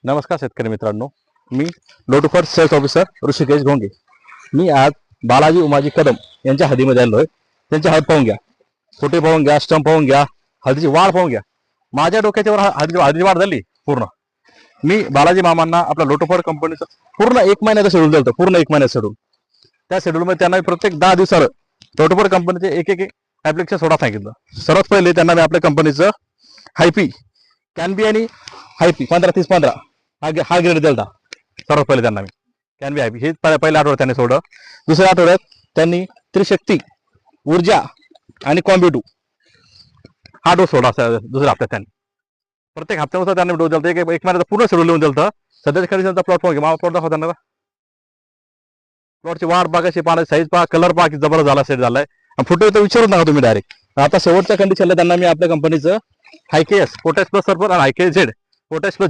नमस्कार शेतकरी मित्रांनो, मी लोटोफर सेल्स ऑफिसर ऋषिकेश घोंगे. मी आज बालाजी उमाजी कदम यांच्या हदीमध्ये आलो आहे. त्यांची हद पाहून घ्या, फुटे पाहून घ्या, स्टंप पाहून घ्या, हळदीची वाढ पाहून घ्या. माझ्या डोक्याच्यावर हळदीची वाढ झाली पूर्ण. मी बालाजी मामांना आपल्या लोटोफर कंपनीचं पूर्ण 1 महिन्याचं शेड्यूल दिलं, पूर्ण 1 महिन्याचं शेड्यूल. त्या शेड्यूलमध्ये त्यांना प्रत्येक 10 दिवसाला लोटोफर कंपनीचे एक ॲप्लिकेशन सोडा सांगितलं. सर्वात पहिले त्यांना मी आपल्या कंपनीचं हायपी कॅनबी आणि हायपी 15-30-15 हा ग्रेड दिला. सर्वात पहिले त्यांना मी कॅनबी हायपी हे पहिल्या आठवड्यात त्यांनी सोडलं. दुसऱ्या आठवड्यात त्यांनी त्रिशक्ती, ऊर्जा आणि कॉम्बिटू हा डोस सोडला. दुसऱ्या हप्त्यात त्यांनी प्रत्येक हप्त्यानुसार त्यांनी डोस दिला. एक महिन्याचा पूर्ण शेड्यूल लिहून दिलं. सध्याच्या खरेदीचा प्लॉट पाहून घ्या. प्लॉट दाखवता ना, प्लॉटची वाढ पाहायची, पाण्याची साईज पहा, कलर पहा, की जबरदस्त झाला, सेट झालाय. फुटे तर विचारूच नका तुम्ही डायरेक्ट. आता शेवटच्या कंडिशनला त्यांना मी आपल्या कंपनीचं हायकेएस पोटॅश प्लस सल्फर आणि हायके झेड पोटॅश प्लस